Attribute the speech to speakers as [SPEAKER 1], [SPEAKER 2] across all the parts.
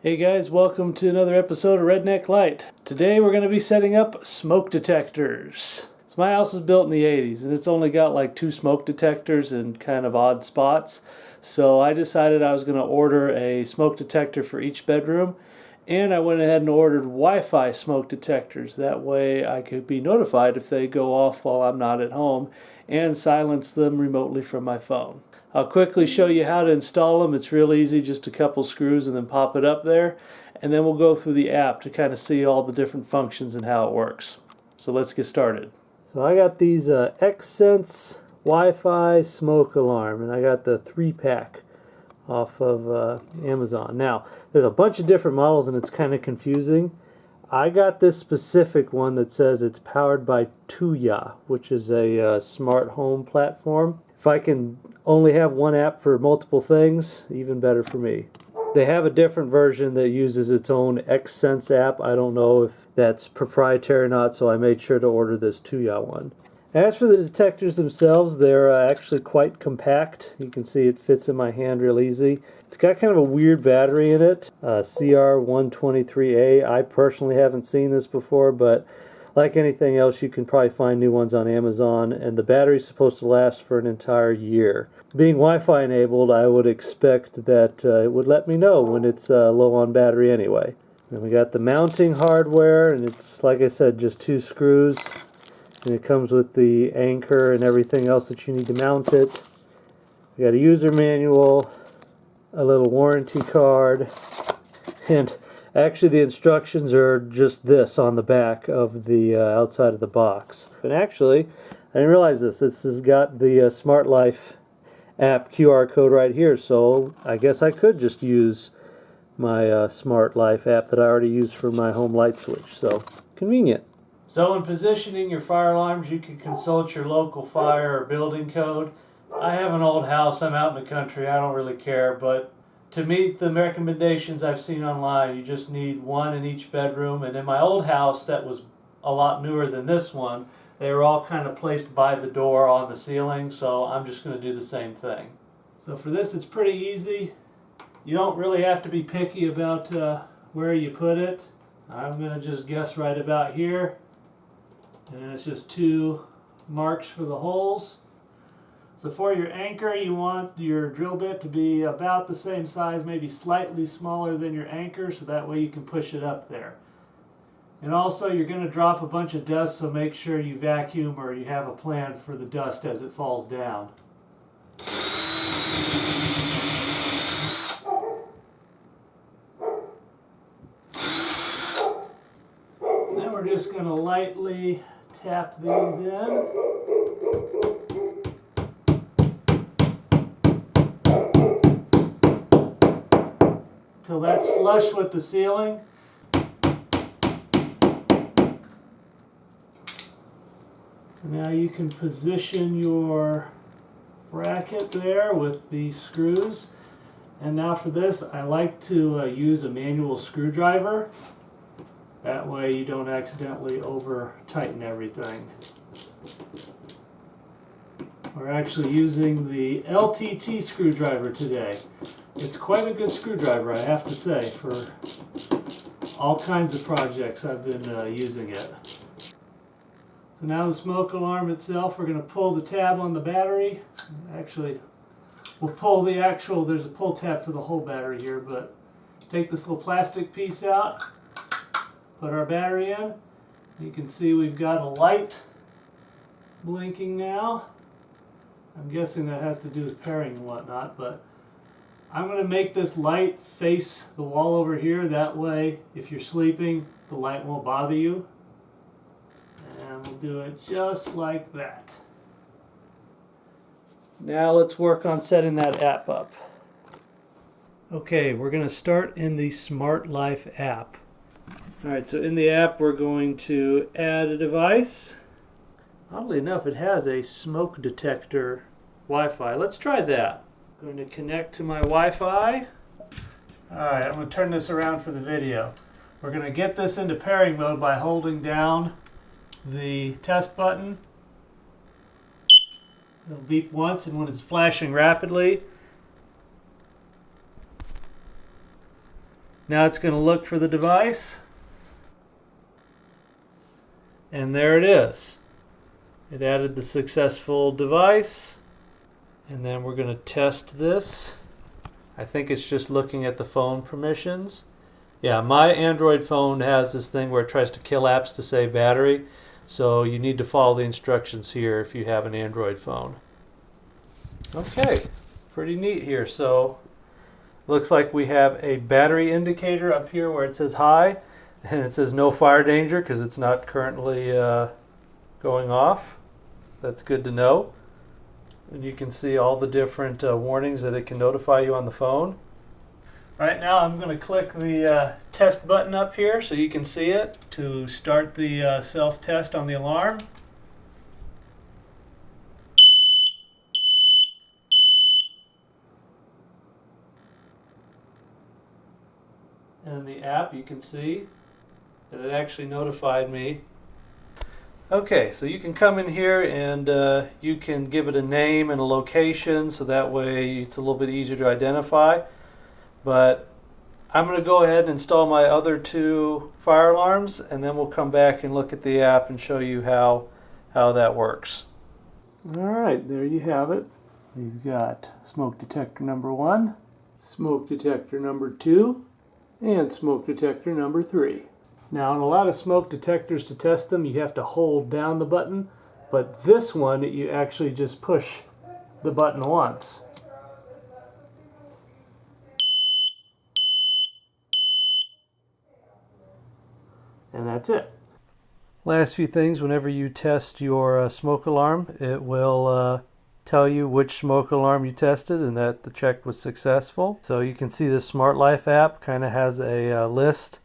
[SPEAKER 1] Hey guys, welcome to another episode of Redneck Light. Today we're going to be setting up smoke detectors. So my house was built in the 80s and it's only got like 2 smoke detectors in kind of odd spots. So I decided I was going to order a smoke detector for each bedroom, and I went ahead and ordered Wi-Fi smoke detectors. That way I could be notified if they go off while I'm not at home and silence them remotely from my phone. I'll quickly show you how to install them. It's real easy, just a couple screws and then pop it up there. And then we'll go through the app to kind of see all the different functions and how it works. So let's get started. So I got these Xsense Wi-Fi smoke alarm, and I got the 3-pack off of Amazon. Now, there's a bunch of different models and it's kind of confusing. I got this specific one that says it's powered by Tuya, which is a smart home platform. If I can only have one app for multiple things, even better for me. They have a different version that uses its own Xsense app. I don't know if that's proprietary or not, so I made sure to order this Tuya one. As for the detectors themselves, they're actually quite compact. You can see it fits in my hand real easy. It's got kind of a weird battery in it, CR123A. I personally haven't seen this before, but like anything else, you can probably find new ones on Amazon, and the battery's supposed to last for an entire year. Being Wi-Fi enabled, I would expect that it would let me know when it's low on battery anyway. And we got the mounting hardware, and it's, like I said, just 2 screws. And it comes with the anchor and everything else that you need to mount it. We got a user manual, a little warranty card, and actually the instructions are just this on the back of the outside of the box. And actually, I didn't realize this. This has got the Smart Life app QR code right here, so I guess I could just use my Smart Life app that I already use for my home light switch. So, convenient. So in positioning your fire alarms, you can consult your local fire or building code. I have an old house. I'm out in the country. I don't really care, but to meet the recommendations I've seen online, you just need one in each bedroom. And in my old house that was a lot newer than this one, they were all kind of placed by the door on the ceiling, so I'm just going to do the same thing. So for this, it's pretty easy. You don't really have to be picky about where you put it. I'm going to just guess right about here. And it's just 2 marks for the holes. So for your anchor, you want your drill bit to be about the same size, maybe slightly smaller than your anchor, so that way you can push it up there. And also, you're going to drop a bunch of dust, so make sure you vacuum or you have a plan for the dust as it falls down. Then we're just going to lightly tap these in. Till that's flush with the ceiling. So now you can position your bracket there with these screws. And now for this, I like to use a manual screwdriver. That way you don't accidentally over tighten everything. We're actually using the LTT screwdriver today. It's quite a good screwdriver, I have to say, for all kinds of projects I've been using it. So now the smoke alarm itself, we're going to pull the tab on the battery. Actually, we'll pull the actual, there's a pull tab for the whole battery here, but take this little plastic piece out, put our battery in. You can see we've got a light blinking now. I'm guessing that has to do with pairing and whatnot, but I'm going to make this light face the wall over here. That way, if you're sleeping, the light won't bother you. And we'll do it just like that. Now let's work on setting that app up. Okay, we're going to start in the Smart Life app. Alright, so in the app we're going to add a device. Oddly enough, it has a smoke detector Wi-Fi. Let's try that. I'm going to connect to my Wi-Fi. Alright, I'm going to turn this around for the video. We're going to get this into pairing mode by holding down the test button. It'll beep once, and when it's flashing rapidly, Now it's going to look for the device. And there it is. It added the successful device. And then we're going to test this. I think it's just looking at the phone permissions. Yeah, my Android phone has this thing where it tries to kill apps to save battery. So you need to follow the instructions here if you have an Android phone. Okay, pretty neat here. So looks like we have a battery indicator up here where it says high. And it says no fire danger because it's not currently going off. That's good to know. And you can see all the different warnings that it can notify you on the phone. Right now I'm going to click the test button up here so you can see it to start the self-test on the alarm. And in the app you can see that it actually notified me. Okay, so you can come in here and you can give it a name and a location so that way it's a little bit easier to identify. But I'm going to go ahead and install my other two fire alarms and then we'll come back and look at the app and show you how that works. Alright, there you have it. We've got smoke detector number 1, smoke detector number 2, and smoke detector number 3. Now, in a lot of smoke detectors, to test them, you have to hold down the button, but this one, you actually just push the button once. And that's it. Last few things, whenever you test your smoke alarm, it will tell you which smoke alarm you tested and that the check was successful. So you can see the Smart Life app kind of has a list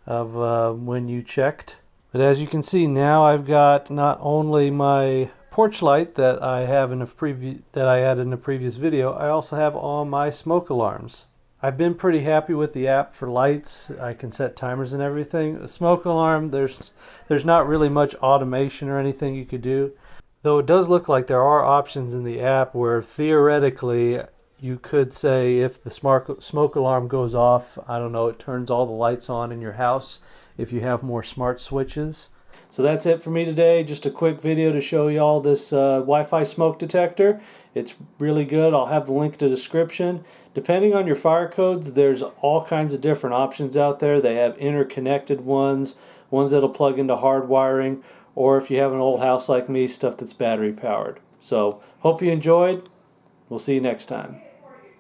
[SPEAKER 1] of when you checked. But as you can see now, I've got not only my porch light that I have in that I had in a previous video, I also have all my smoke alarms. I've been pretty happy with the app for lights. I can set timers and everything. A smoke alarm, there's not really much automation or anything you could do. Though it does look like there are options in the app where theoretically you could say if the smoke alarm goes off, I don't know, it turns all the lights on in your house if you have more smart switches. So that's it for me today. Just a quick video to show you all this Wi-Fi smoke detector. It's really good. I'll have the link in the description. Depending on your fire codes, there's all kinds of different options out there. They have interconnected ones that'll plug into hard wiring, or if you have an old house like me, stuff that's battery powered. So hope you enjoyed. We'll see you next time.